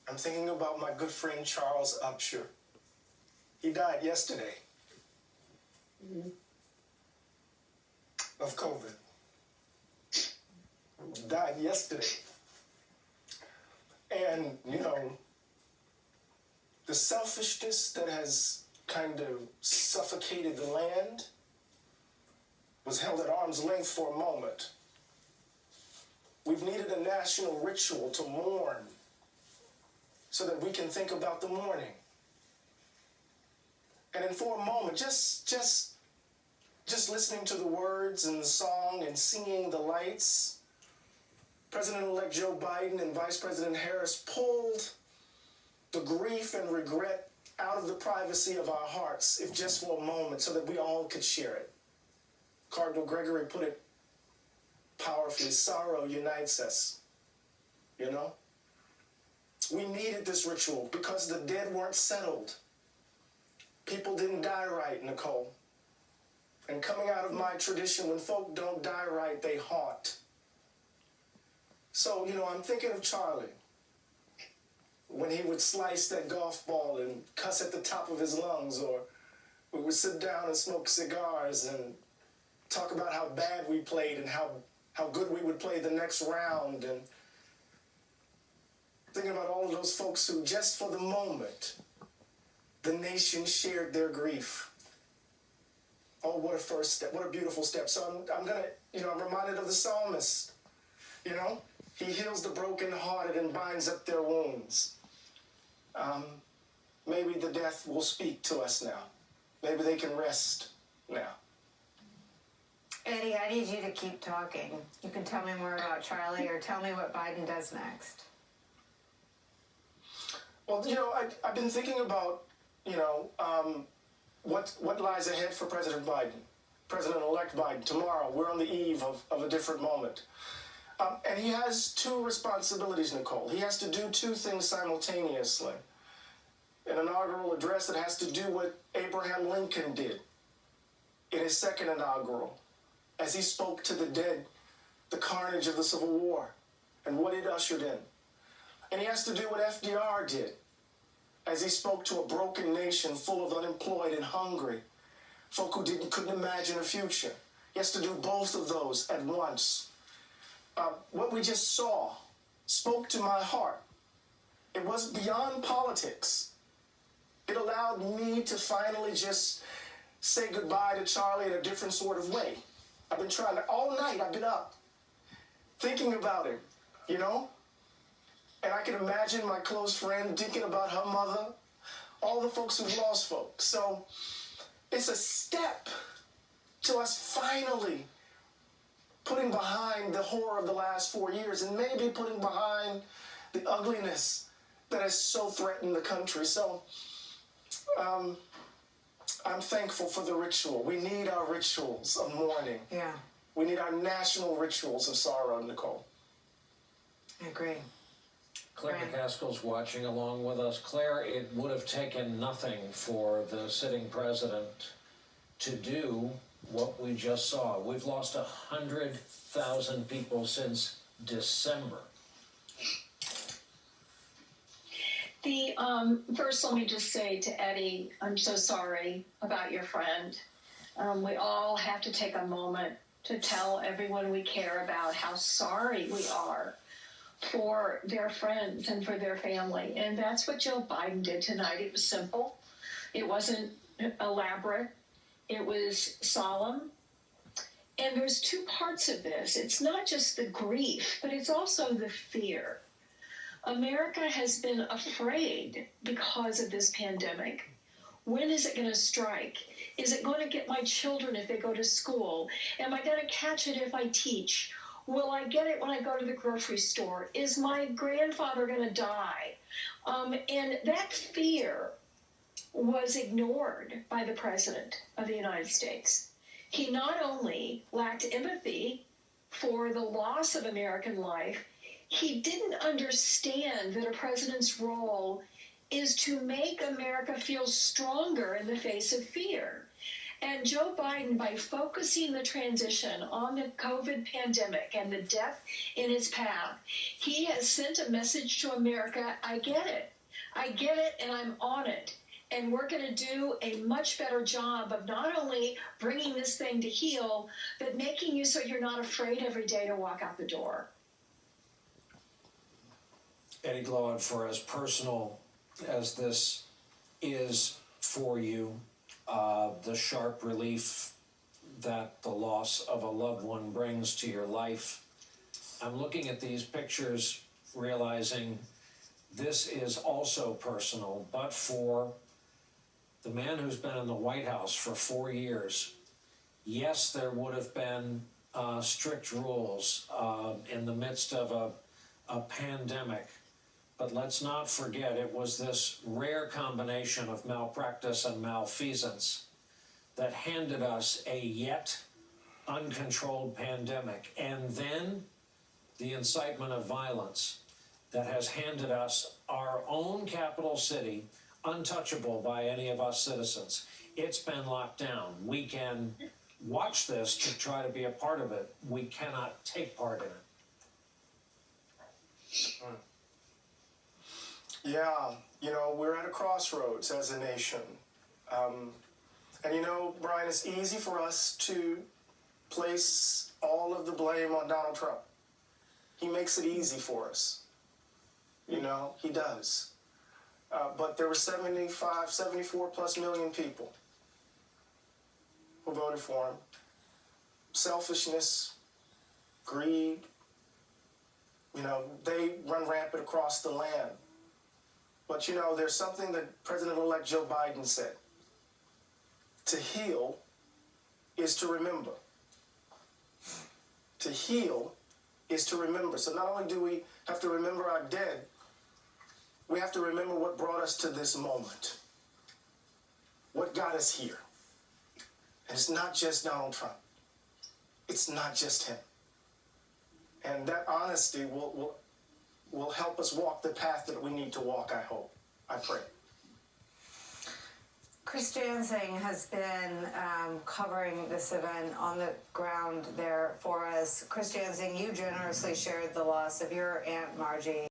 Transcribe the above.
I'm thinking about my good friend Charles Upshur. He died yesterday of COVID. Died yesterday. And, you know, the selfishness that has kind of suffocated the land was held at arm's length for a moment. We've needed a national ritual to mourn so that we can think about the mourning. And then for a moment, just listening to the words and the song and seeing the lights, President-elect Joe Biden and Vice President Harris pulled the grief and regret out of the privacy of our hearts, if just for a moment, so that we all could share it. Cardinal Gregory put it powerfully, sorrow unites us, you know? We needed this ritual because the dead weren't settled. People didn't die right, Nicole. And coming out of my tradition, when folk don't die right, they haunt. So, you know, I'm thinking of Charlie, when he would slice that golf ball and cuss at the top of his lungs, or we would sit down and smoke cigars and talk about how bad we played and how good we would play the next round, and thinking about all of those folks who, just for the moment, the nation shared their grief. Oh, what a first step, what a beautiful step. So I'm gonna, you know, I'm reminded of the psalmist, you know? He heals the brokenhearted and binds up their wounds. Maybe the death will speak to us now. Maybe they can rest now. Eddie, I need you to keep talking. You can tell me more about Charlie or tell me what Biden does next. Well, you know, I've been thinking about, you know, what lies ahead for President Biden, President-elect Biden. Tomorrow, we're on the eve of a different moment. And he has two responsibilities, Nicole. He has to do two things simultaneously. An inaugural address that has to do what Abraham Lincoln did in his second inaugural, as he spoke to the dead, the carnage of the Civil War, and what it ushered in. And he has to do what FDR did, as he spoke to a broken nation full of unemployed and hungry, folk who couldn't imagine a future. He has to do both of those at once. What we just saw spoke to my heart. It was beyond politics. It allowed me to finally just say goodbye to Charlie in a different sort of way. I've been trying to, all night I've been up, thinking about him, you know? And I can imagine my close friend thinking about her mother, all the folks who've lost folks. So it's a step to us finally putting behind the horror of the last 4 years and maybe putting behind the ugliness that has so threatened the country. So I'm thankful for the ritual. We need our rituals of mourning. Yeah. We need our national rituals of sorrow, Nicole. I agree. Claire McCaskill's watching along with us. Claire, it would have taken nothing for the sitting president to do what we just saw. We've lost 100,000 people since December. First, let me just say to Eddie, I'm so sorry about your friend. We all have to take a moment to tell everyone we care about how sorry we are for their friends and for their family. And that's what Joe Biden did tonight. It was simple. It wasn't elaborate. It was solemn. And there's two parts of this. It's not just the grief, but it's also the fear. America has been afraid because of this pandemic. When is it going to strike? Is it going to get my children if they go to school? Am I going to catch it if I teach? Will I get it when I go to the grocery store? Is my grandfather going to die? And that fear was ignored by the President of the United States. He not only lacked empathy for the loss of American life, he didn't understand that a president's role is to make America feel stronger in the face of fear. And Joe Biden, by focusing the transition on the COVID pandemic and the death in its path, he has sent a message to America. I get it, and I'm on it. And we're going to do a much better job of not only bringing this thing to heel, but making you so you're not afraid every day to walk out the door. Eddie Glaude, for as personal as this is for you, the sharp relief that the loss of a loved one brings to your life, I'm looking at these pictures realizing this is also personal, but for the man who's been in the White House for 4 years, yes, there would have been strict rules in the midst of a pandemic. But let's not forget, it was this rare combination of malpractice and malfeasance that handed us a yet uncontrolled pandemic, and then the incitement of violence that has handed us our own capital city untouchable by any of us citizens. It's been locked down. We can watch this to try to be a part of it. We cannot take part in it. Yeah, we're at a crossroads as a nation. And Brian, it's easy for us to place all of the blame on Donald Trump. He makes it easy for us. He does. But there were 74 plus million people who voted for him. Selfishness, greed, they run rampant across the land. But there's something that President-elect Joe Biden said. To heal is to remember. To heal is to remember. So not only do we have to remember our dead, we have to remember what brought us to this moment. What got us here. And it's not just Donald Trump. It's not just him. And that honesty will help us walk the path that we need to walk, I hope. I pray. Chris Jansing has been covering this event on the ground there for us. Chris Jansing, you generously shared the loss of your Aunt Margie.